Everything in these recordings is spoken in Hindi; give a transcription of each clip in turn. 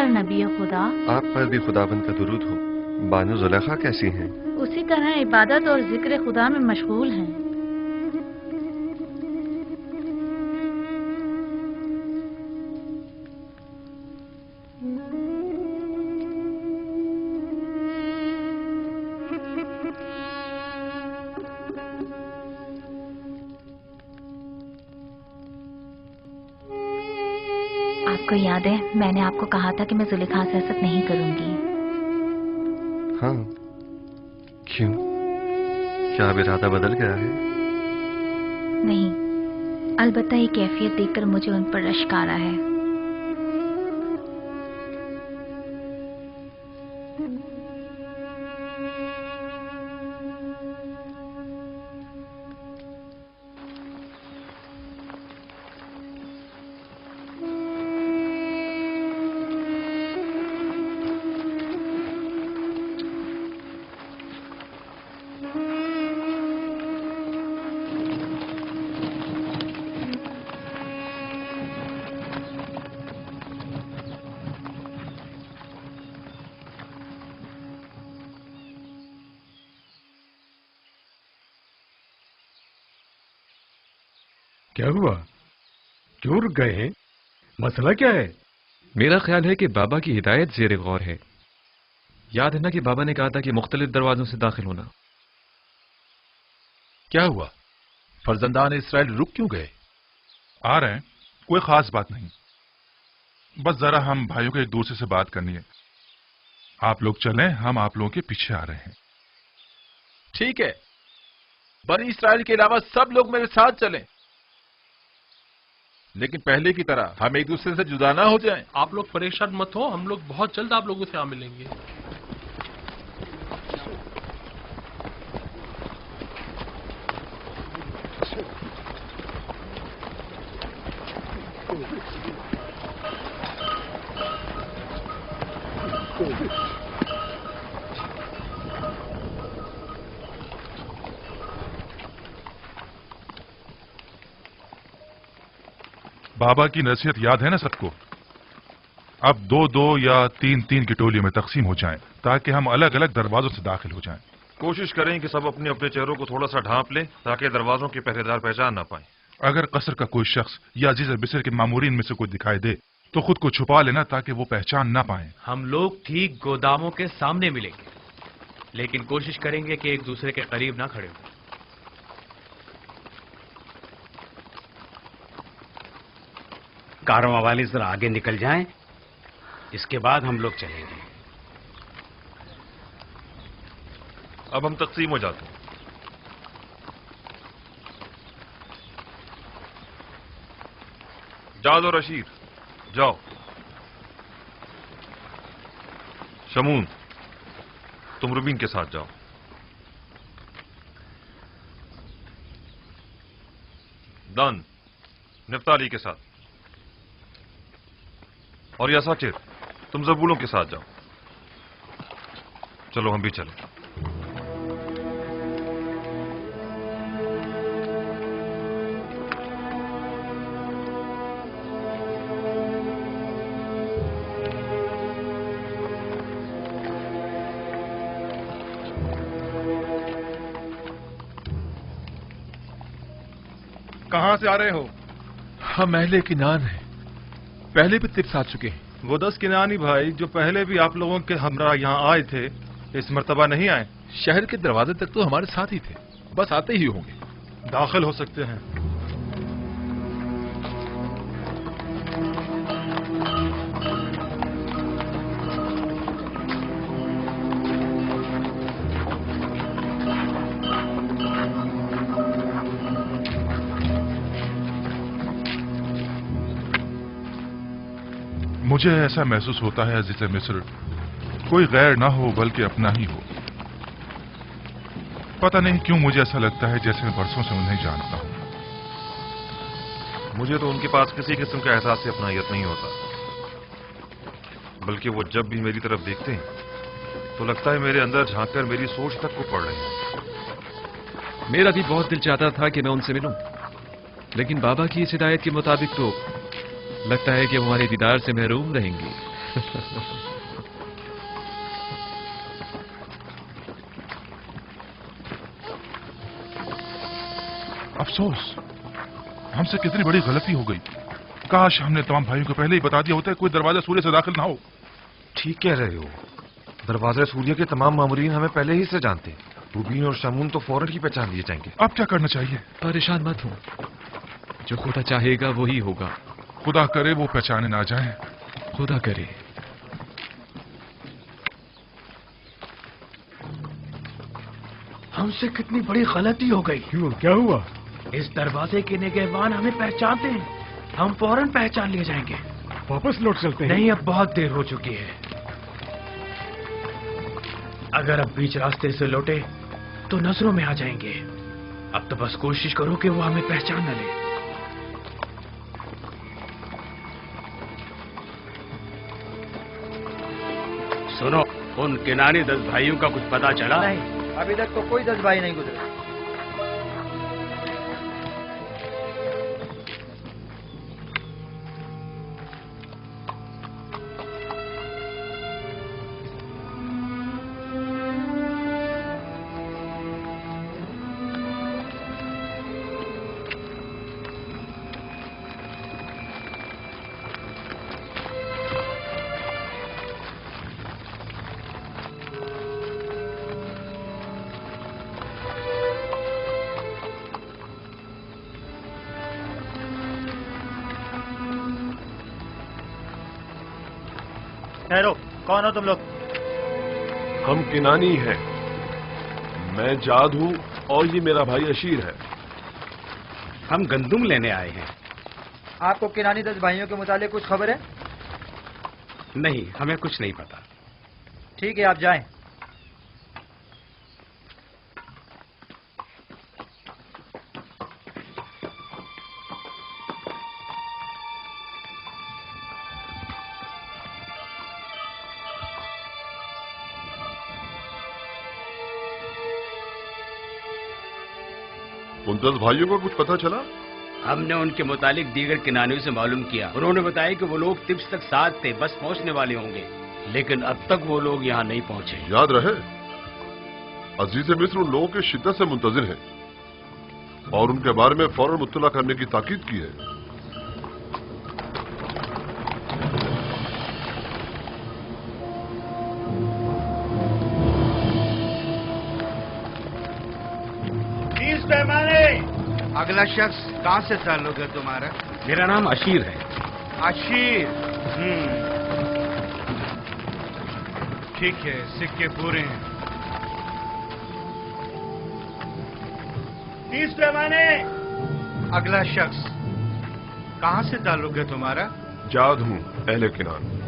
पर नबी खुदा। आप पर भी खुदाबंद का दुरूद हो। बानो जुलेखा कैसी हैं? उसी तरह इबादत और जिक्र खुदा में मशगूल हैं। आपको याद है मैंने आपको कहा था कि मैं जुलेखा से हसद नहीं करूंगी। हाँ, क्यों? क्या अब इरादा बदल गया है? नहीं, अलबत्ता ये कैफियत देखकर मुझे उन पर रश्क आ रहा है। क्या हुआ? क्यों रुक गए हैं? मसला क्या है? मेरा ख्याल है कि बाबा की हिदायत ज़ेर गौर है। याद है ना कि बाबा ने कहा था कि मुख्तलिफ दरवाजों से दाखिल होना। क्या हुआ? फर्जंदान इसराइल रुक क्यों गए? आ रहे हैं, कोई खास बात नहीं, बस जरा हम भाइयों को एक दूसरे से बात करनी है। आप लोग चलें, हम आप लोगों के पीछे आ रहे हैं। ठीक है, बनी इसराइल के अलावा सब लोग मेरे साथ चलें, लेकिन पहले की तरह हम एक दूसरे से जुदा ना हो जाएं। आप लोग परेशान मत हो, हम लोग बहुत जल्द आप लोगों से आ मिलेंगे। बाबा की नसीहत याद है ना सबको? अब दो दो या तीन तीन की टोलियों में तकसीम हो जाएं, ताकि हम अलग अलग दरवाजों से दाखिल हो जाएं। कोशिश करें कि सब अपने अपने चेहरों को थोड़ा सा ढांप लें, ताकि दरवाजों के पहरेदार पहचान ना पाए। अगर कसर का कोई शख्स या अजीज बिसर के मामूरीन में से कोई दिखाई दे तो खुद को छुपा लेना, ताकि वो पहचान ना पाए। हम लोग ठीक गोदामों के सामने मिलेंगे, लेकिन कोशिश करेंगे कि एक दूसरे के करीब ना खड़े हो। कारवां वाले जरा आगे निकल जाएं, इसके बाद हम लोग चलेंगे। अब हम तकसीम हो जाते हैं। जाद और रशीद जाओ। शमून, तुम रुबीन के साथ जाओ। दान नफ्ताली के साथ, और यासाचिर तुम जबूलों के साथ जाओ। चलो हम भी चलें। कहां से आ रहे हो? हम अहले किनान हैं, पहले भी तिब्स आ चुके हैं। वो 10 किनानी भाई जो पहले भी आप लोगों के हमरा यहाँ आए थे, इस मर्तबा नहीं आए। शहर के दरवाजे तक तो हमारे साथ ही थे, बस आते ही होंगे। दाखिल हो सकते हैं। मुझे ऐसा महसूस होता है अज़ीज़ मिस्र, कोई गैर ना हो बल्कि अपना ही हो। पता नहीं क्यों मुझे ऐसा लगता है जैसे मैं बरसों से उन्हें जानता हूं। मुझे तो उनके पास किसी किस्म का एहसास अपनायत नहीं होता, बल्कि वो जब भी मेरी तरफ देखते हैं तो लगता है मेरे अंदर झांककर मेरी सोच तक को पढ़ रहे हैं। मेरा भी बहुत दिल चाहता था कि मैं उनसे मिलूं, लेकिन बाबा की इस हिदायत के मुताबिक तो लगता है कि वो हमारे दीदार से महरूम रहेंगे। अफसोस, हमसे कितनी बड़ी गलती हो गई। काश हमने तमाम भाइयों को पहले ही बता दिया होता है कोई दरवाजा सूर्य से दाखिल ना हो। ठीक कह रहे हो, दरवाजा सूर्य के तमाम मामूरीन हमें पहले ही से जानते। रूबीन और शमून तो फौरन ही पहचान लिए जाएंगे। अब क्या करना चाहिए? परेशान मत हो, जो खुदा चाहेगा वही होगा। खुदा करे वो पहचाने ना जाए। खुदा करे। हमसे कितनी बड़ी गलती हो गई। क्यों, क्या हुआ? इस दरवाजे के निगहबान हमें पहचानते हैं, हम फौरन पहचान लिए जाएंगे। वापस लौट चलते हैं। नहीं, अब बहुत देर हो चुकी है। अगर अब बीच रास्ते से लौटे तो नजरों में आ जाएंगे। अब तो बस कोशिश करो कि वो हमें पहचान न ले। सुनो, उन किनारी 10 भाइयों का कुछ पता चला? नहीं, अभी तक तो कोई 10 भाई नहीं गुजरे। ठहरो, कौन हो तुम लोग? हम किनानी हैं। मैं जाद हूं और ये मेरा भाई अशीर है। हम गंदुम लेने आए हैं। आपको किनानी 10 भाइयों के मुतालिक कुछ खबर है? नहीं, हमें कुछ नहीं पता। ठीक है, आप जाएं। उन 10 भाइयों को कुछ पता चला? हमने उनके मुतालिक दीगर किनानियों से मालूम किया। उन्होंने बताया कि वो लोग तिब्स तक साथ थे, बस पहुंचने वाले होंगे, लेकिन अब तक वो लोग यहाँ नहीं पहुंचे। याद रहे, अजीज मिस्र उन लोगों के शिद्दत से मुंतजिर हैं और उनके बारे में फौरन मुत्तला करने की ताकीद की है। अगला शख्स कहाँ से ताल्लुक है तुम्हारा? मेरा नाम अशीर है। अशीर? ठीक है, सिक्के पूरे हैं। 30 पैमाने। अगला शख्स कहाँ से ताल्लुक है तुम्हारा? जाद हूं, अहले किनान।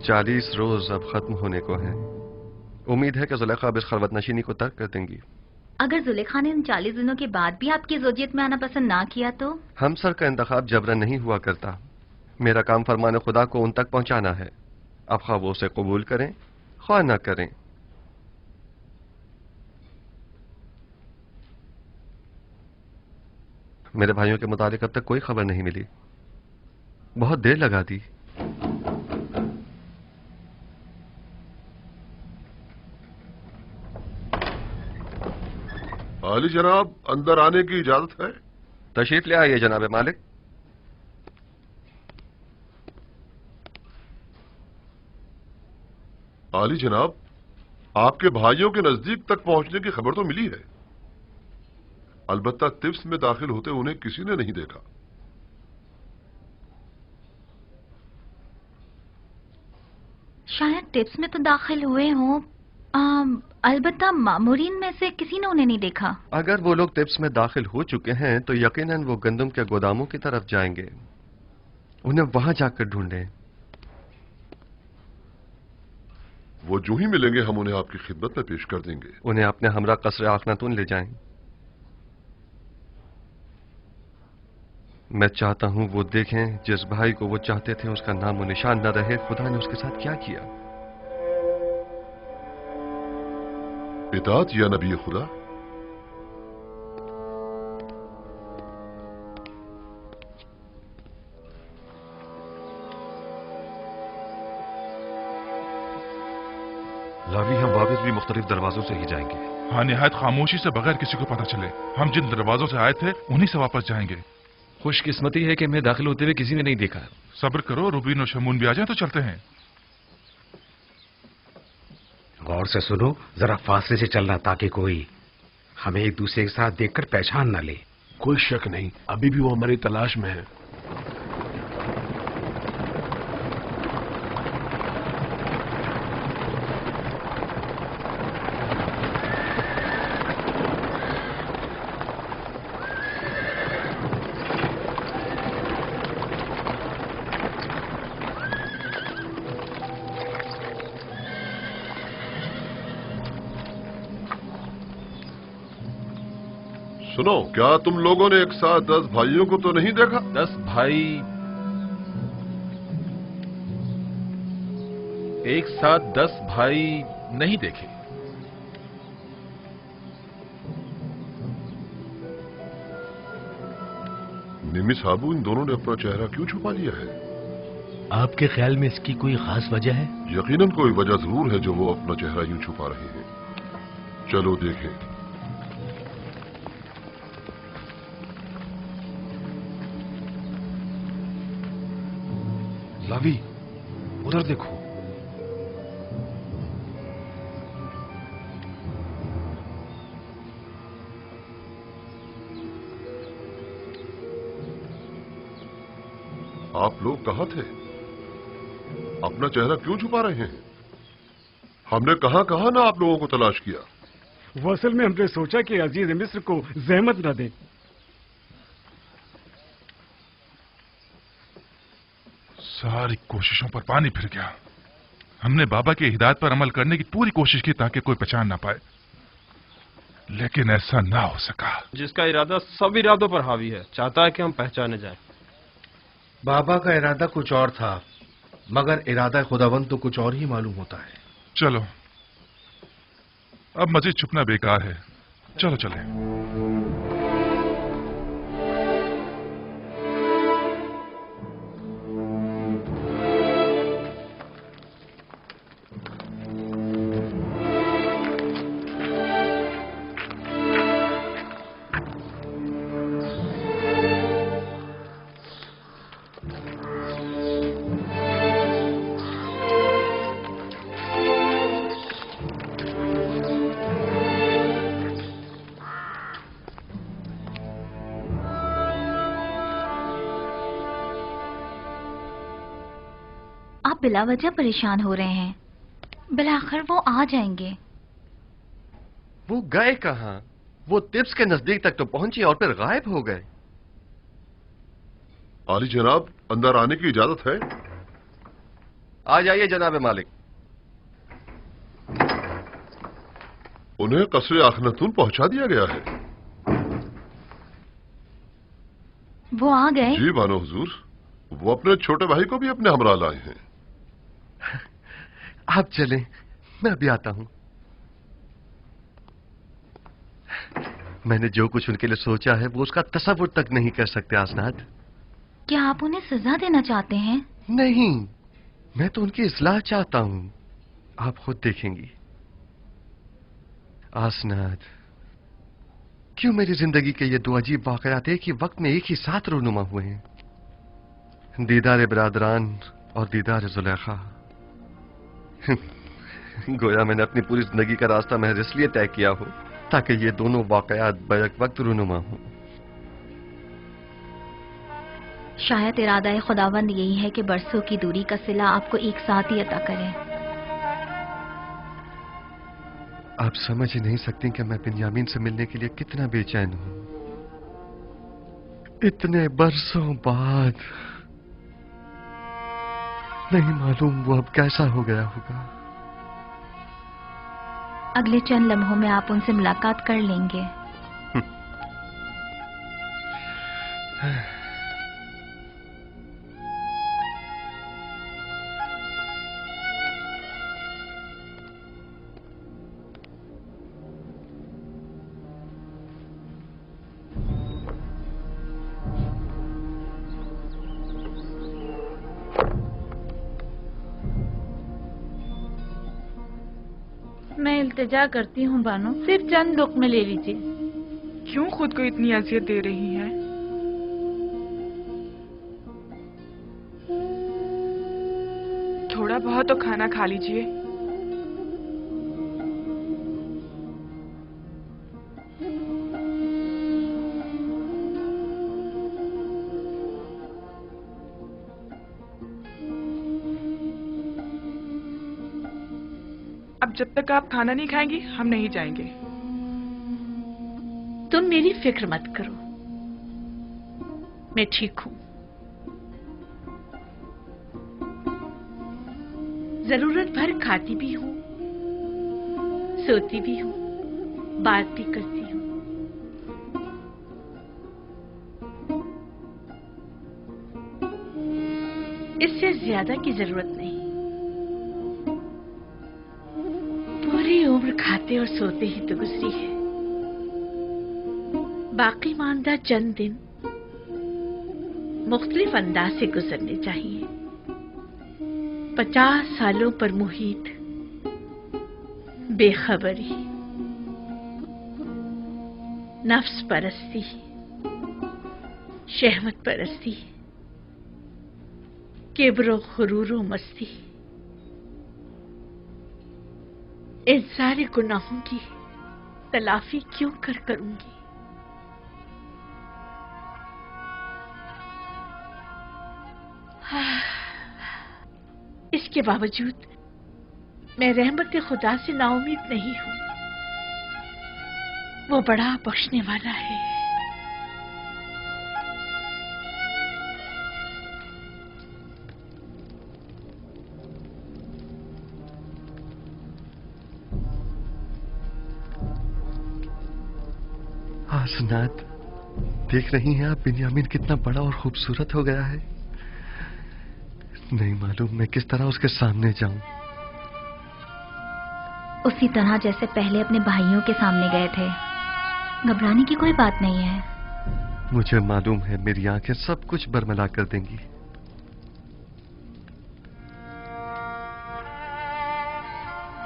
चालीस रोज अब खत्म होने को हैं। उम्मीद है कि जुलेखा अब इस खलवत नशीनी को तर्क कर देंगी। अगर जुलेखा ने उन 40 दिनों के बाद भी आपकी ज़ौजियत में आना पसंद ना किया तो? हमसर का इंतखाब जबरन नहीं हुआ करता। मेरा काम फरमान खुदा को उन तक पहुंचाना है। अब ख्वाह वो उसे कबूल करें ख्वाह ना करें। मेरे भाइयों के मुताबिक अब तक कोई खबर नहीं मिली। बहुत देर लगा दी। आली जनाब, अंदर आने की इजाजत है? तशरीफ ले आइए जनाब मालिक। आली जनाब, आपके भाइयों के नजदीक तक पहुंचने की खबर तो मिली है, अलबत्ता तिब्स में दाखिल होते उन्हें किसी ने नहीं देखा। शायद टिप्स में तो दाखिल हुए हों, अलबत्ता मामूरीन में से किसी ने उन्हें नहीं देखा। अगर वो लोग टिप्स में दाखिल हो चुके हैं तो यकीनन वो गंदम के गोदामों की तरफ जाएंगे। उन्हें वहां जाकर ढूंढें। वो जो ही मिलेंगे हम उन्हें आपकी खिदमत में पेश कर देंगे। उन्हें अपने हमरा कसर आखनातून ले जाएं। मैं चाहता हूं वो देखें जिस भाई को वो चाहते थे उसका नाम और निशान न रहे। खुदा ने उसके साथ क्या किया। इताअत या नबी खुदा। लावी, हम वापस भी मुख्तलिफ दरवाजों से ही जाएंगे। हाँ, निहायत खामोशी से, बगैर किसी को पता चले। हम जिन दरवाजों से आए थे उन्हीं से वापस जाएंगे। खुशकिस्मती है कि मैं दाखिल होते हुए किसी ने नहीं देखा। सब्र करो, रुबीन और शमून भी आ जाए तो चलते हैं। गौर से सुनो, जरा फासले से चलना ताकि कोई हमें एक दूसरे के साथ देखकर पहचान न ले। कोई शक नहीं, अभी भी वो हमारी तलाश में है। सुनो, क्या तुम लोगों ने एक साथ 10 भाइयों को तो नहीं देखा? 10 भाई एक साथ 10 भाई नहीं देखे। निमी साहबू, इन दोनों ने अपना चेहरा क्यों छुपा लिया है? आपके ख्याल में इसकी कोई खास वजह है? यकीनन कोई वजह जरूर है जो वो अपना चेहरा यूं छुपा रहे हैं। चलो देखें। लावी, उधर देखो। आप लोग कहाँ थे? अपना चेहरा क्यों छुपा रहे हैं? हमने कहाँ कहाँ ना आप लोगों को तलाश किया। वो असल में हमने सोचा कि अजीज मिस्र को जहमत न दें। सारी कोशिशों पर पानी फिर गया। हमने बाबा की हिदायत पर अमल करने की पूरी कोशिश की ताकि कोई पहचान ना पाए, लेकिन ऐसा ना हो सका। जिसका इरादा सब इरादों पर हावी है, चाहता है कि हम पहचाने जाएं। बाबा का इरादा कुछ और था, मगर इरादा खुदावंद तो कुछ और ही मालूम होता है। चलो, अब मजीद छुपना बेकार है। चलो चलें। बिला वजह परेशान हो रहे हैं। बिलाखिर वो आ जाएंगे। वो गए कहां? वो तिब्स के नजदीक तक तो पहुंचे और फिर गायब हो गए। आली जनाब, अंदर आने की इजाजत है? आ जाइए जनाब मालिक। उन्हें कसरे आखनतून पहुंचा दिया गया है। वो आ गए? जी बानो हुजूर, वो अपने छोटे भाई को भी अपने हमरा लाए हैं। आप चलें, मैं अभी आता हूं। मैंने जो कुछ उनके लिए सोचा है वो उसका तसव्वुर तक नहीं कर सकते आसनाद। क्या आप उन्हें सजा देना चाहते हैं? नहीं, मैं तो उनकी इस्लाह चाहता हूं। आप खुद देखेंगी। आसनाद, क्यों मेरी जिंदगी के ये दो अजीब वाकयात एक ही वक्त में एक ही साथ रूनुमा हुए हैं? दीदार बरादरान और दीदार जुलेखा। गोया मैंने अपनी पूरी जिंदगी का रास्ता महज इसलिए तय किया हो ताकि ये दोनों वाकयात बैक वक्त रूनुमा हों। शायद इरादा खुदावंद यही है कि बरसों की दूरी का सिला आपको एक साथ ही अता करें। आप समझ ही नहीं सकती कि मैं बिन्यामीन से मिलने के लिए कितना बेचैन हूं। इतने बरसों बाद। नहीं मालूम वो अब कैसा हो गया होगा। अगले चंद लम्हों में आप उनसे मुलाकात कर लेंगे। मैं इल्तिजा करती हूँ बानो, सिर्फ चंद लुक़्मे ले लीजिए। क्यों खुद को इतनी अजियत दे रही हैं? थोड़ा बहुत तो खाना खा लीजिए। अब जब तक आप खाना नहीं खाएंगी हम नहीं जाएंगे। तुम मेरी फिक्र मत करो, मैं ठीक हूं। जरूरत भर खाती भी हूं, सोती भी हूं, बात भी करती हूं। इससे ज्यादा की जरूरत नहीं। पूरी उम्र खाते और सोते ही तो गुजरी है। बाकी मानदा चंद दिन मुख्तलिफ अंदाज से गुजरने चाहिए। 50 सालों पर मुहित बेखबरी, नफ्स परस्ती, शहवत परस्ती, किब्र खुरूर मस्ती, इन सारे गुनाहों की तलाफी क्यों करूंगी? इसके बावजूद मैं रहमत खुदा से नाउमीद नहीं हूं। वो बड़ा बख्शने वाला है। हसनात, देख रही हैं आप बिन्यामीन कितना बड़ा और खूबसूरत हो गया है। नहीं मालूम मैं किस तरह उसके सामने जाऊं। उसी तरह जैसे पहले अपने भाइयों के सामने गए थे। घबराने की कोई बात नहीं है। मुझे मालूम है मेरी आंखें सब कुछ बरमला कर देंगी।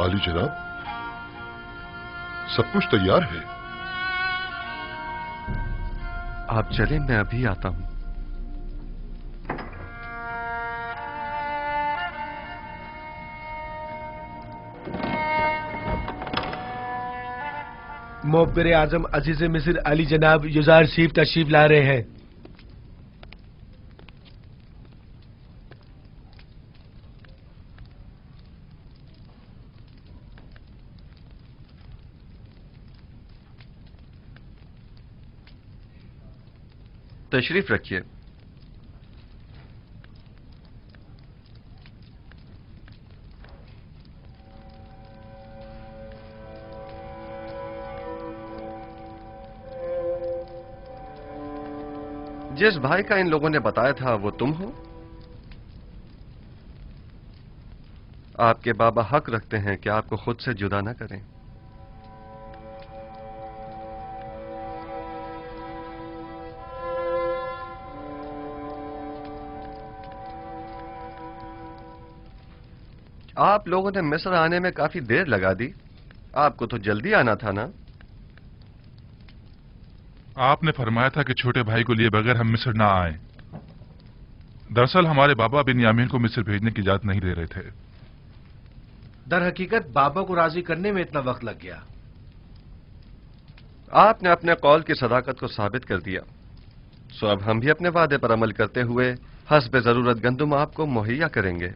आली जनाब, सब कुछ तैयार है। आप चलें, मैं अभी आता हूं। मोहब्बर आजम अजीज मिस्र अली जनाब युजार शरीफ तशरीफ ला रहे हैं। तशरीफ रखिए। जिस भाई का इन लोगों ने बताया था वो तुम हो? आपके बाबा हक रखते हैं कि आपको खुद से जुदा न करें। आप लोगों ने मिस्र आने में काफी देर लगा दी। आपको तो जल्दी आना था ना? आपने फरमाया था कि छोटे भाई को लिए बगैर हम मिस्र ना आए। दरअसल हमारे बाबा बिन्यामीन को मिस्र भेजने की इजाजत नहीं दे रहे थे। दर हकीकत बाबा को राजी करने में इतना वक्त लग गया। आपने अपने कौल की सदाकत को साबित कर दिया, सो अब हम भी अपने वादे पर अमल करते हुए हस्ब जरूरत गंदुम आपको मुहैया करेंगे।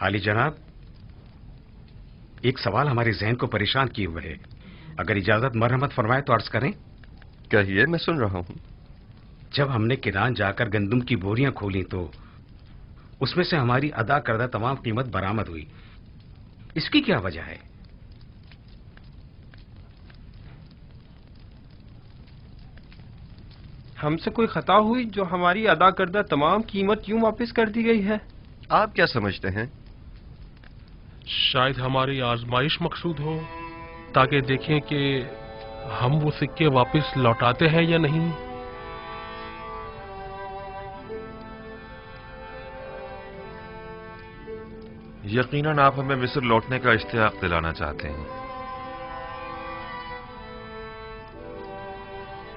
आली जनाब, एक सवाल हमारे जहन को परेशान किए हुए है। अगर इजाजत मरहमत फरमाए तो अर्ज करें। कहिए, मैं सुन रहा हूं। जब हमने किरान जाकर गंदुम की बोरियां खोली तो उसमें से हमारी अदा करदा तमाम कीमत बरामद हुई। इसकी क्या वजह है? हमसे कोई खता हुई जो हमारी अदा करदा तमाम कीमत यूं वापस कर दी गई है? आप क्या समझते हैं? शायद हमारी आजमाइश मकसूद हो, ताकि देखें कि हम वो सिक्के वापस लौटाते हैं या नहीं। यकीनन आप हमें मिस्र लौटने का इश्तियाक दिलाना चाहते हैं।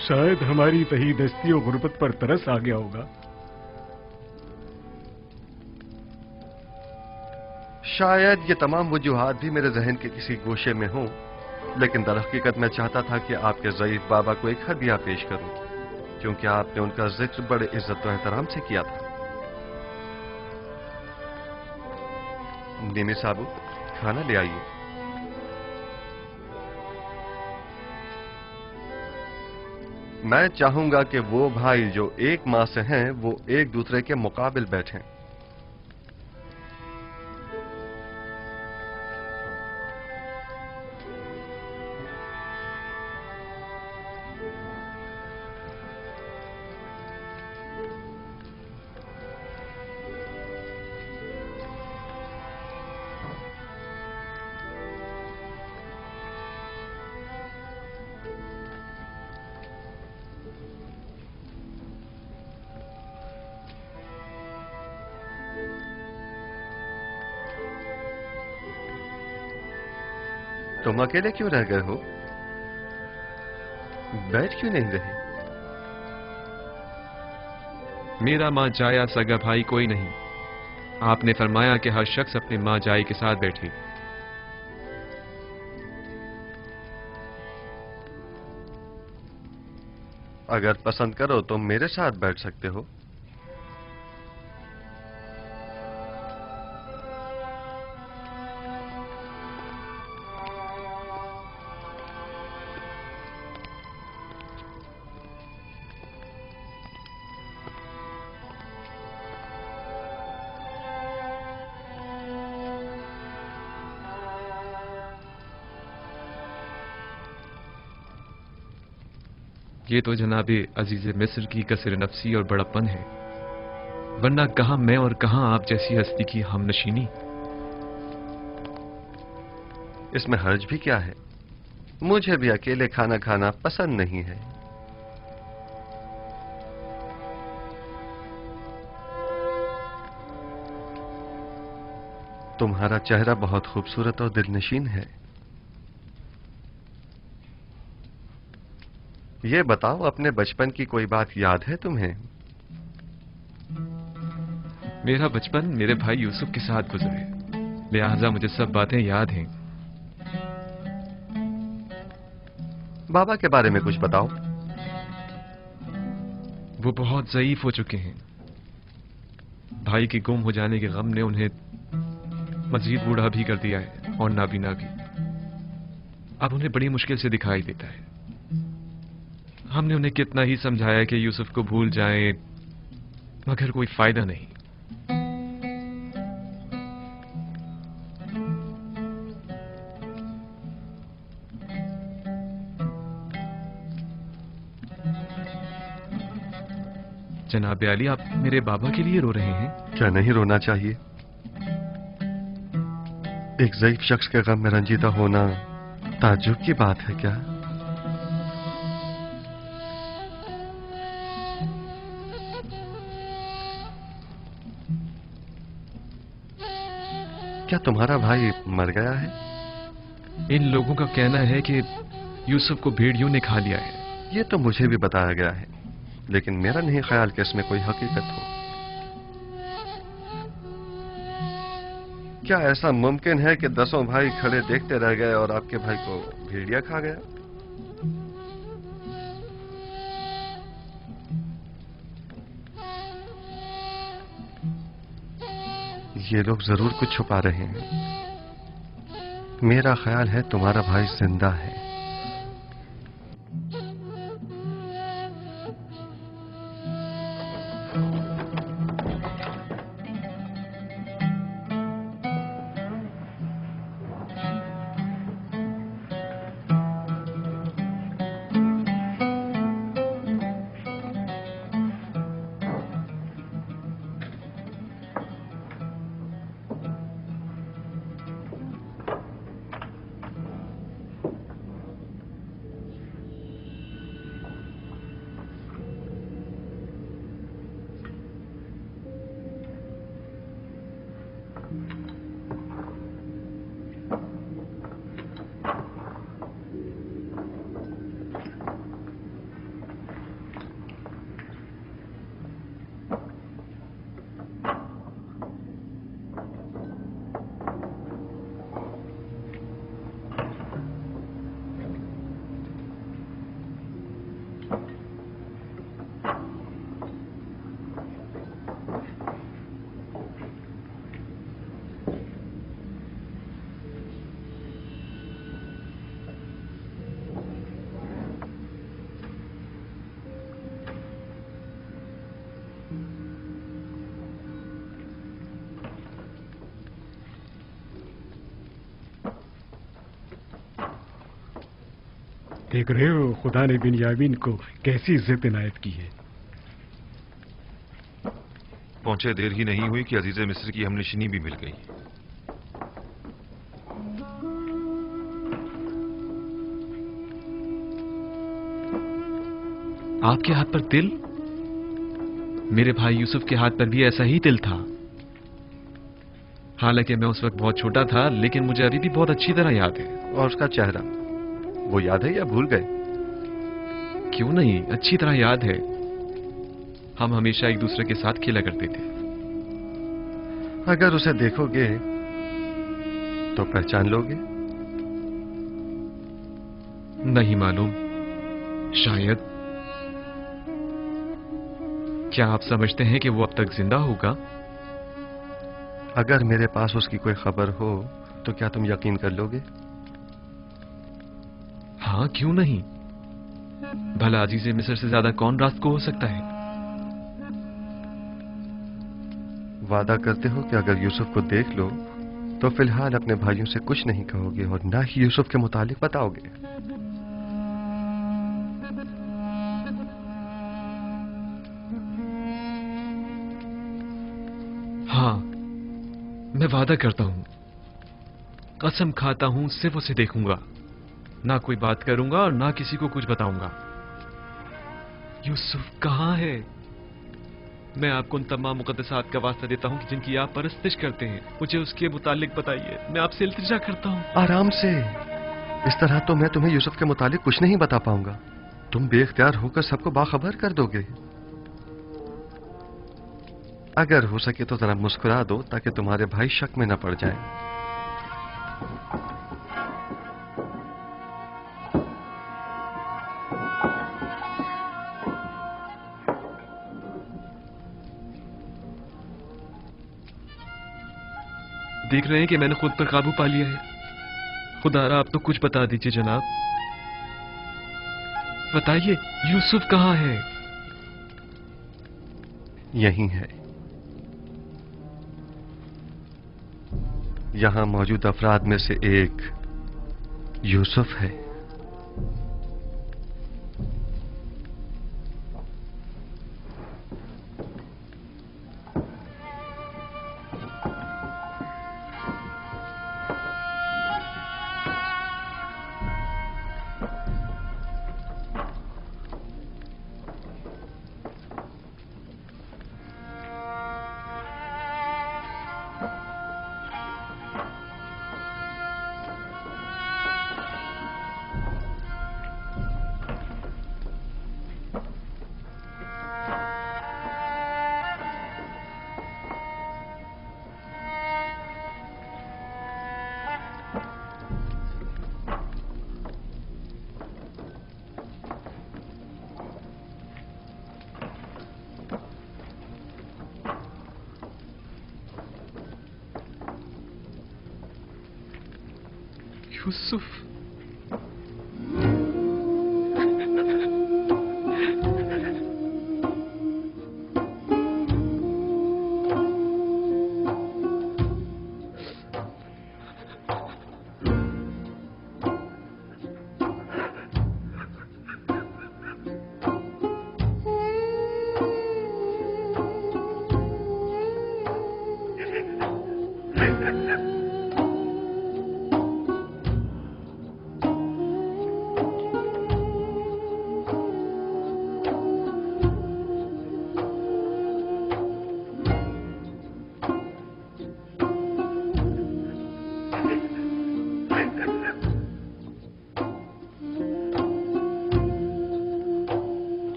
शायद हमारी तहीदस्ती और गुर्बत पर तरस आ गया होगा। शायद ये तमाम वजूहात भी मेरे जहन के किसी गोशे में हों, लेकिन दरहकीकत मैं चाहता था कि आपके ज़ईफ बाबा को एक हदिया पेश करूं, क्योंकि आपने उनका जिक्र बड़े इज्जत और एहतराम से किया था। निमी साबू, खाना ले आइए। मैं चाहूंगा कि वो भाई जो एक मां से हैं, वो एक दूसरे के मुकाबिल बैठें। तुम अकेले क्यों रह गए हो? बैठ क्यों नहीं रहे? मेरा मां जाया सगा भाई कोई नहीं। आपने फरमाया कि हर शख्स अपने मां जाई के साथ बैठे। अगर पसंद करो तो मेरे साथ बैठ सकते हो। ये तो जनाबे अजीज मिस्र की कसर नफसी और बड़प्पन है, वरना कहां मैं और कहां आप जैसी हस्ती की हमनशीनी। इसमें हर्ज भी क्या है? मुझे भी अकेले खाना खाना पसंद नहीं है। तुम्हारा चेहरा बहुत खूबसूरत और दिलनशीन है। ये बताओ, अपने बचपन की कोई बात याद है तुम्हें? मेरा बचपन मेरे भाई यूसुफ के साथ गुजरे, लिहाजा मुझे सब बातें याद हैं। बाबा के बारे में कुछ बताओ। वो बहुत ज़ईफ हो चुके हैं। भाई के गुम हो जाने के गम ने उन्हें मजीद बूढ़ा भी कर दिया है और नाबीना भी। अब उन्हें बड़ी मुश्किल से दिखाई देता है। हमने उन्हें कितना ही समझाया कि यूसुफ को भूल जाएं, मगर कोई फायदा नहीं। जनाब अली, आप मेरे बाबा के लिए रो रहे हैं? क्या नहीं रोना चाहिए? एक ज़ईफ शख्स के गम में रंजीदा होना ताज्जुब की बात है क्या? क्या तुम्हारा भाई मर गया है? इन लोगों का कहना है कि यूसुफ को भेड़ियों ने खा लिया है। ये तो मुझे भी बताया गया है, लेकिन मेरा नहीं ख्याल कि इसमें कोई हकीकत हो। क्या ऐसा मुमकिन है कि 10 भाई खड़े देखते रह गए और आपके भाई को भेड़िया खा गया? ये लोग जरूर कुछ छुपा रहे हैं। मेरा ख्याल है तुम्हारा भाई जिंदा है। देख रहे हो खुदा ने बिन्यामीन को कैसी इज्जत इनायत की है। पहुंचे देर ही नहीं हुई कि अजीज मिस्र की हमनशिनी भी मिल गई। आपके हाथ पर तिल? मेरे भाई यूसुफ के हाथ पर भी ऐसा ही तिल था। हालांकि मैं उस वक्त बहुत छोटा था, लेकिन मुझे अभी भी बहुत अच्छी तरह याद है। और उसका चेहरा वो याद है या भूल गए? क्यों नहीं, अच्छी तरह याद है। हम हमेशा एक दूसरे के साथ खेला करते थे। अगर उसे देखोगे तो पहचान लोगे? नहीं मालूम, शायद। क्या आप समझते हैं कि वो अब तक जिंदा होगा? अगर मेरे पास उसकी कोई खबर हो तो क्या तुम यकीन कर लोगे? हाँ, क्यों नहीं। भला अजीज़े मिस्र से ज्यादा कौन रास्त को हो सकता है? वादा करते हो कि अगर यूसुफ को देख लो तो फिलहाल अपने भाइयों से कुछ नहीं कहोगे और ना ही यूसुफ के मुतालिक बताओगे? हाँ, मैं वादा करता हूं, कसम खाता हूं, सिर्फ उसे देखूंगा, ना कोई बात करूंगा और ना किसी को कुछ बताऊंगा। यूसुफ कहां है? मैं आपको उन तमाम मुकद्दसात का वास्ता देता हूं कि जिनकी आप परस्तिश करते हैं। मुझे उसके मुतालिक बताइए, मैं आपसे इल्तिजा करता हूं। आराम से। इस तरह तो मैं तुम्हें यूसुफ के मुतालिक कुछ नहीं बता पाऊंगा। तुम बेख्तियार होकर सबको बाखबर कर दोगे। अगर हो सके तो जरा मुस्कुरा दो ताकि तुम्हारे भाई शक में न पड़ जाएं। देख रहे हैं कि मैंने खुद पर काबू पा लिया है। खुदारा आप तो कुछ बता दीजिए जनाब। बताइए, यूसुफ कहां है? यहीं है। यहां मौजूद अफराद में से एक यूसुफ है। यूसुफ,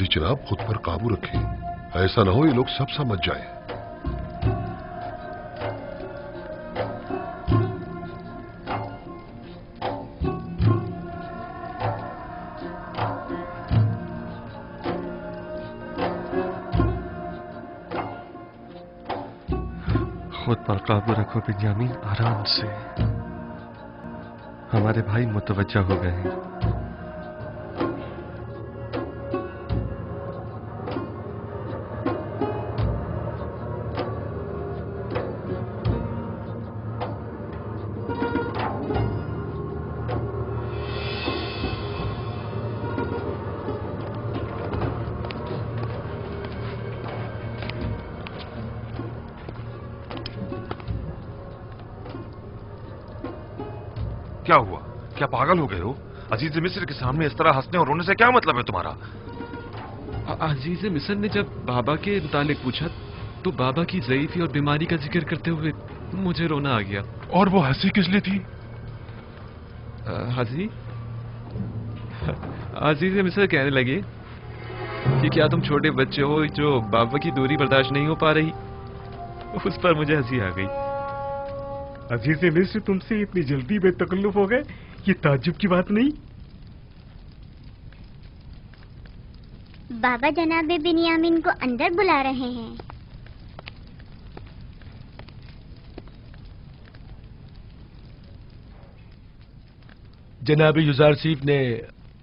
जी जनाब, खुद पर काबू रखें, ऐसा ना हो ये लोग सब समझ जाएं। खुद पर काबू रखो बिन्यामीन, आराम से। हमारे भाई मुतवज्जा हो गए हैं। क्या हुआ? क्या पागल हो गए हो? अजीज मिस्र के सामने इस तरह हंसने और रोने से क्या मतलब है तुम्हारा? अजीज मिस्र ने जब बाबा के मुतालिक पूछा तो बाबा की ज़ईफ़ी और बीमारी का जिक्र करते हुए मुझे रोना आ गया। और वो हंसी किस लिए थी? हंसी? अजीज मिस्र कहने लगे कि क्या तुम छोटे बच्चे हो जो बाबा की दूरी बर्दाश्त नहीं हो पा रही? उस पर मुझे हंसी आ गई। अजीज मिस्र तुमसे इतनी जल्दी बेतकल्लुफ हो गए, ये ताज्जुब की बात नहीं। बाबा जनाब बिन्यामीन को अंदर बुला रहे हैं। जनाब युजारसीफ ने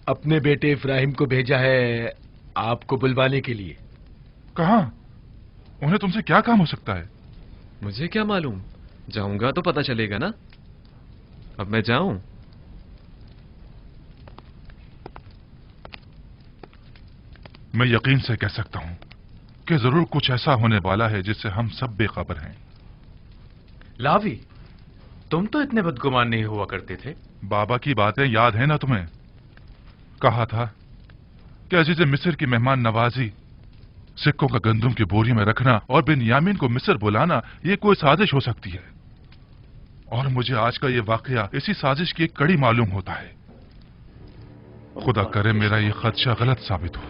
अपने बेटे इब्राहिम को भेजा है आपको बुलवाने के लिए। कहाँ? उन्हें तुमसे क्या काम हो सकता है? मुझे क्या मालूम, जाऊंगा तो पता चलेगा ना। अब मैं जाऊं? मैं यकीन से कह सकता हूं कि जरूर कुछ ऐसा होने वाला है जिससे हम सब बेखबर हैं। लावी, तुम तो इतने बदगुमान नहीं हुआ करते थे। बाबा की बातें याद है ना तुम्हें? कहा था कि अजीज मिस्र की मेहमान नवाजी, सिक्कों का गंदुम की बोरी में रखना और बिन्यामीन को मिस्र बुलाना ये कोई साजिश हो सकती है। और मुझे आज का ये वाकया इसी साजिश की एक कड़ी मालूम होता है। खुदा करे मेरा ये खदशा गलत साबित हो।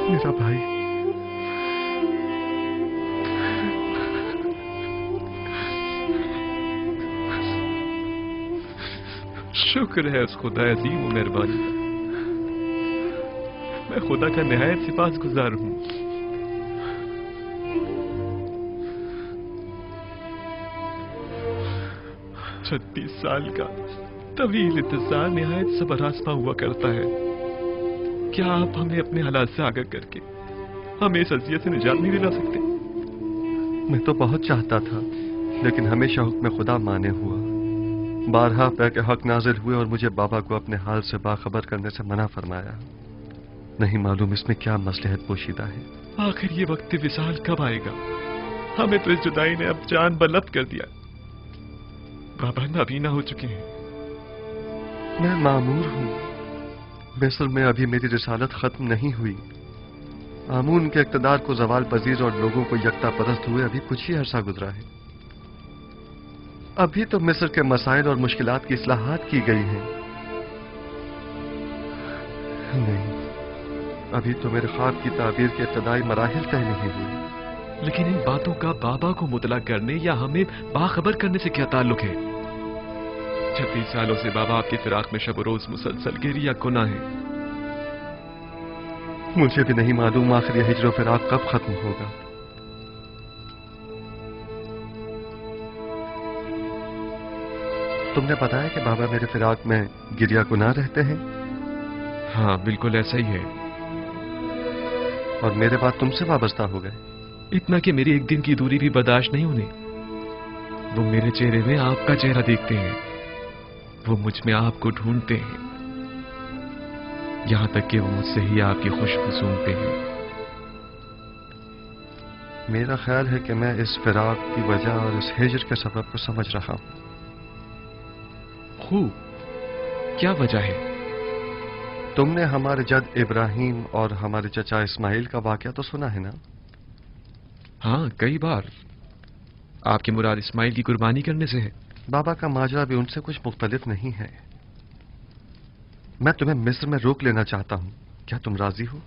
मेरा भाई, शुक्र है उस खुदा अजीम व मेहरबानी का। मैं खुदा का निहायत सिपासगुजार हूं। छत्तीस साल का तवील इंतजार निहायत सबरासमा हुआ करता है। क्या आप हमें अपने हालात से आगाह करके हमें इस अज़ियत से निजात नहीं दिला सकते? मैं तो बहुत चाहता था, लेकिन हमेशा हुक्म खुदा माने हुआ। बारहा पे के हक नाजिल हुए और मुझे बाबा को अपने हाल से बाखबर करने से मना फरमाया। नहीं मालूम इसमें क्या मसलहत पोशीदा है। आखिर ये वक्त विसाल कब आएगा? हमें तो इस जुदाई ने अब जान बलब्द कर दिया। बाबा नाबीना हो चुके हैं। मैं मामूर हूँ। मिस्र में अभी मेरी रिसालत खत्म नहीं हुई। आमून के इक़्तिदार को जवाल पजीर और लोगों को यकता परस्त हुए अभी कुछ ही अरसा गुजरा है। अभी तो मिस्र के मसाइल और मुश्किलात की इस्लाहात की गई हैं। नहीं, अभी तो मेरे ख्वाब की ताबीर के इब्तदाई मराहिल तय नहीं हुए। लेकिन इन बातों का बाबा को मुतला करने या हमें बाखबर करने से क्या ताल्लुक है? 36 सालों से बाबा आपके फिराक में शब रोज मुसलसल गिरिया गुनाह है। मुझे भी नहीं मालूम आखिर यह हिज्र फिराक कब खत्म होगा। तुमने बताया कि बाबा मेरे फिराक में गिरिया गुनाह रहते हैं? हाँ, बिल्कुल ऐसा ही है। और मेरे बाद तुमसे वाबस्ता हो गए। इतना कि मेरी एक दिन की दूरी भी बर्दाश्त नहीं होने। वो मेरे चेहरे में आपका चेहरा देखते हैं, वो मुझ में आपको ढूंढते हैं, यहां तक कि वो मुझसे ही आपकी खुशबू सूंघते हैं। मेरा ख्याल है कि मैं इस फिराक की वजह और इस हिजर के सबब को समझ रहा हूं। खूब, क्या वजह है? तुमने हमारे जद इब्राहिम और हमारे चचा इस्माइल का वाकया तो सुना है ना? हाँ, कई बार। आपकी मुराद इस्माइल की कुर्बानी करने से है? बाबा का माजरा भी उनसे कुछ मुख्तलिफ नहीं है। मैं तुम्हें मिस्र में रोक लेना चाहता हूं, क्या तुम राजी हो?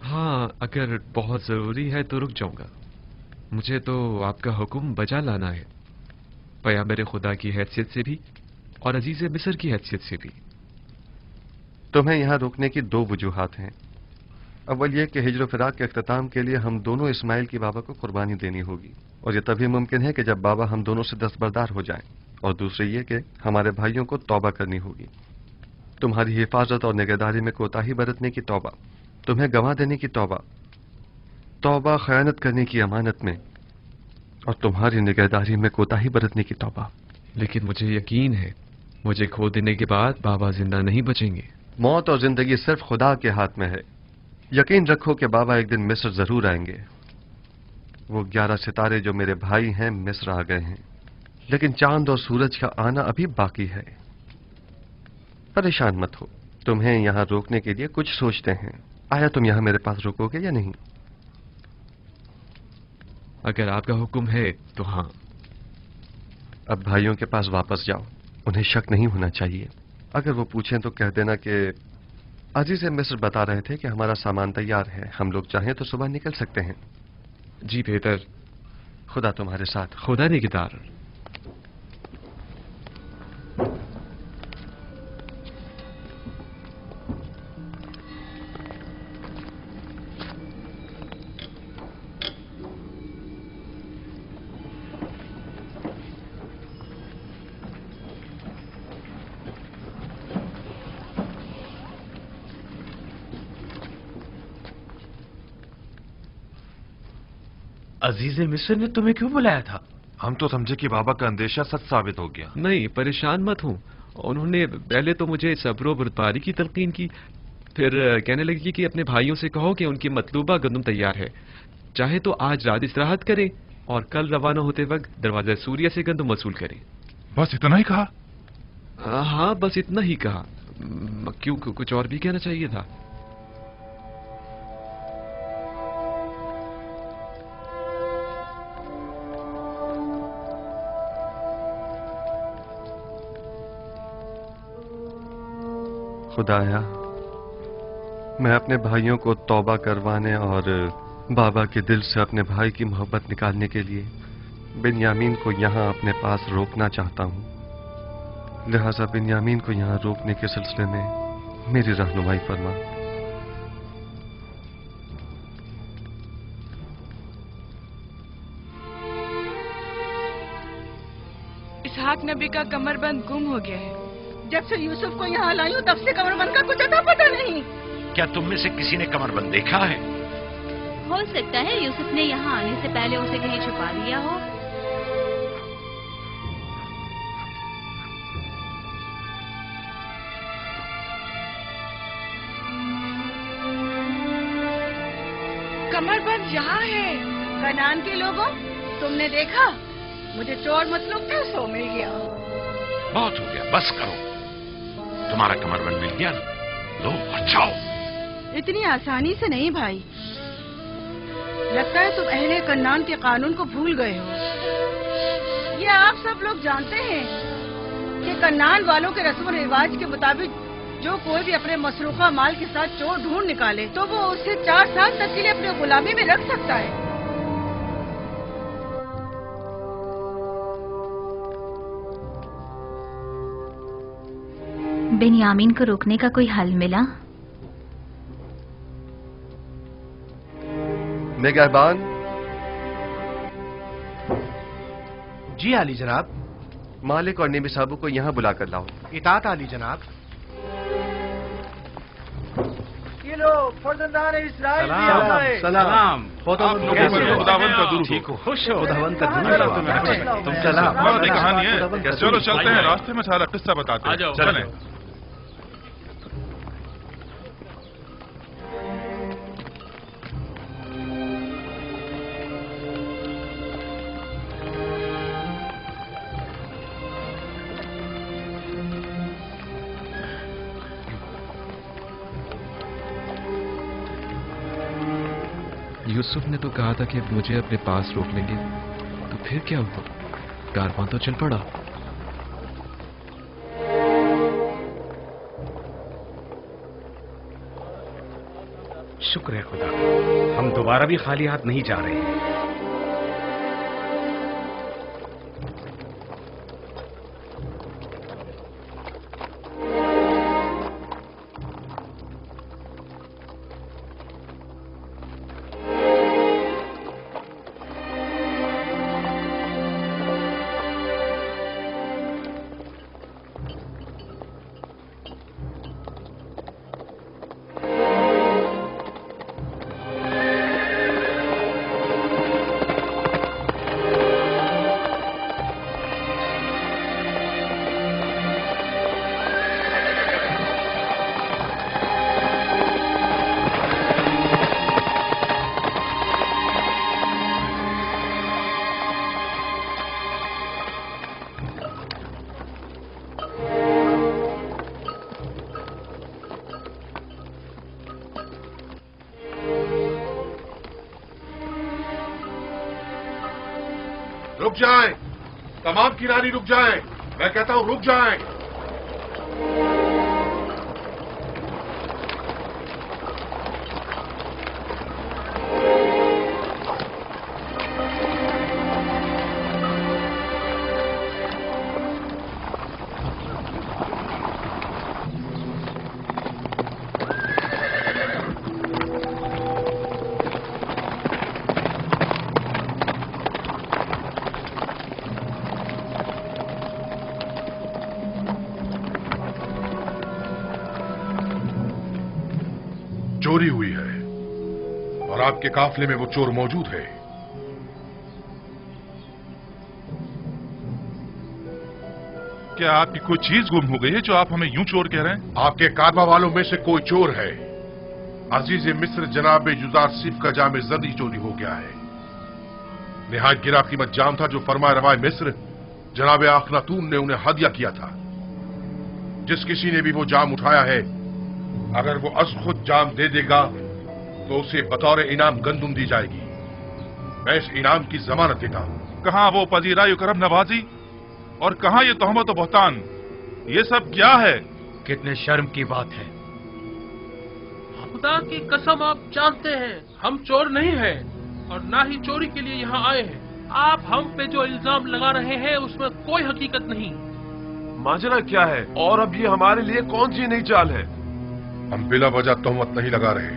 हाँ, अगर बहुत जरूरी है तो रुक जाऊंगा। मुझे तो आपका हुक्म बजा लाना है, पैगंबर खुदा की हैसियत से भी और अजीज मिस्र की हैसियत से भी। तुम्हें यहां रोकने की दो वजूहात हैं। अव्वल यह कि हिजर फिराक के अख्ताम के लिए हम दोनों इस्माइल की बाबा को कुर्बानी देनी होगी, और यह तभी मुमकिन है कि जब बाबा हम दोनों से दस्तबरदार हो जाएं। और दूसरी ये कि हमारे भाइयों को तौबा करनी होगी। तुम्हारी हिफाजत और निगहदारी में कोताही बरतने की तौबा, तुम्हें गंवा देने की तौबा, तौबा खयानत करने की अमानत में, और तुम्हारी निगहदारी में कोताही बरतने की तौबा। लेकिन मुझे यकीन है, मुझे खो देने के बाद बाबा जिंदा नहीं बचेंगे। मौत और जिंदगी सिर्फ खुदा के हाथ में है। यकीन रखो कि बाबा एक दिन मिस्र जरूर आएंगे। वो 11 सितारे जो मेरे भाई हैं मिस्र आ गए हैं, लेकिन चांद और सूरज का आना अभी बाकी है। परेशान मत हो, तुम्हें यहां रोकने के लिए कुछ सोचते हैं। आया तुम यहां मेरे पास रुकोगे या नहीं? अगर आपका हुक्म है तो हाँ। अब भाइयों के पास वापस जाओ, उन्हें शक नहीं होना चाहिए। अगर वो पूछें तो कह देना कि अजीज मिस्र बता रहे थे कि हमारा सामान तैयार है, हम लोग चाहें तो सुबह निकल सकते हैं। जी बेहतर। खुदा तुम्हारे साथ। खुदा निगहदार। अजीज मिस्र ने तुम्हें क्यों बुलाया था? हम तो समझे कि बाबा का अंदेशा सच साबित हो गया। नहीं, परेशान मत हूं। उन्होंने पहले तो मुझे सब्र और बर्दारी की तलकीन की, फिर कहने लगी कि अपने भाइयों से कहो कि उनकी मतलूबा गंदम तैयार है, चाहे तो आज रात इस्तिराहत करें और कल रवाना होते वक्त दरवाजा सूर्य से गंदम वसूल करें। बस इतना ही कहा? हाँ, बस इतना ही कहा। क्यों, कुछ और भी कहना चाहिए था? खुदाया, मैं अपने भाइयों को तौबा करवाने और बाबा के दिल से अपने भाई की मोहब्बत निकालने के लिए बिन्यामीन को यहां अपने पास रोकना चाहता हूं। लिहाजा बिन्यामीन को यहां रोकने के सिलसिले में मेरी रहनुमाई फरमा। इसहाक नबी का कमरबंद गुम हो गया है। जब से यूसुफ को यहाँ लाई हूँ तब से कमरबंद का कुछ अता पता नहीं। क्या तुम में से किसी ने कमरबंद देखा है? हो सकता है यूसुफ ने यहाँ आने से पहले उसे कहीं छुपा दिया हो। कमरबंद यहाँ है। कनान के लोगों, तुमने देखा? मुझे चोर मतलूब थे, सो मिल गया। बहुत हो गया, बस करो। तुम्हारा कमरबंद मिल गया ना, लो और जाओ। इतनी आसानी से नहीं भाई, लगता है तुम अहले कन्नान के कानून को भूल गए हो। ये आप सब लोग जानते हैं कि कन्नान वालों के रस्म रिवाज के मुताबिक जो कोई भी अपने मसरूखा माल के साथ चोर ढूंढ निकाले तो वो उसे 4 साल तक के लिए अपने गुलामी में रख सकता है। बिन्यामीन को रोकने का कोई हल मिला? निगहबान। जी आली जनाब। मालिक और नेमी साहबों को यहाँ बुलाकर लाओ। इताअत आली जनाब। ये लो फर्जंदान इस्राइल भी सलाम, आ गए। सलाम। खुदावंद का दुरूद हो। ठीक हो, खुश हो। खुदावंद का दुरूद हो। तुम सलाम। बहुत कहानी है। चलो चलते हैं, रास्ते में सारा किस्सा बताते हैं। चलें। यूसुफ ने तो कहा था कि अब मुझे अपने पास रोक लेंगे, तो फिर क्या हुआ? कारवां तो चल पड़ा। शुक्र है खुदा, हम दोबारा भी खाली हाथ नहीं जा रहे हैं। रुक जाएं, तमाम किनारी रुक जाएं। मैं कहता हूं रुक जाएं। चोरी हुई है और आपके काफले में वो चोर मौजूद है। क्या आपकी कोई चीज गुम हो गई है जो आप हमें यूं चोर कह रहे हैं? आपके कारवा वालों में से कोई चोर है। अजीज मिस्र जनाब युजारसीफ का जाम जदी चोरी हो गया है। निहायत गिरा कीमत जाम था जो फरमाए रवाए मिस्र जनाब अखनातून ने उन्हें हदिया किया था। जिस किसी ने भी वो जाम उठाया है, अगर वो अज खुद जाम दे देगा तो उसे बतौर इनाम गंदुम दी जाएगी। मैं इस इनाम की जमानत देता हूं। कहां वो पजीराई करम नवाजी और कहां ये तोहमत और बहतान? ये सब क्या है? कितने शर्म की बात है। खुदा की कसम, आप जानते हैं हम चोर नहीं हैं और ना ही चोरी के लिए यहाँ आए हैं। आप हम पे जो इल्जाम लगा रहे हैं उसमें कोई हकीकत नहीं। माजरा क्या है और अब ये हमारे लिए कौन सी नई चाल है? हम बिला वजह तोहमत नहीं लगा रहे।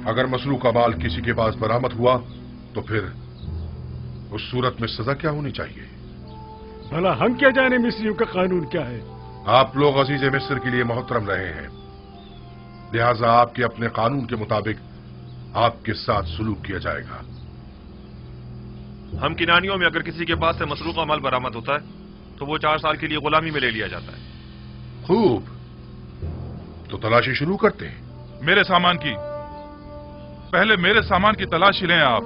अगर मसरू का माल किसी के पास बरामद हुआ तो फिर उस सूरत में सजा क्या होनी चाहिए? भला हम क्या जाने मिस्रियों का कानून क्या है? आप लोग अजीज मिस्र के लिए मोहतरम रहे हैं, लिहाजा आपके अपने कानून के मुताबिक आपके साथ सलूक किया जाएगा। हम किनानियों में अगर किसी के पास से मसरूक का माल बरामद होता है तो वो 4 साल के लिए गुलामी में ले लिया जाता है। खूब, तो तलाशी शुरू करते हैं। मेरे सामान की, पहले मेरे सामान की तलाशी लें आप।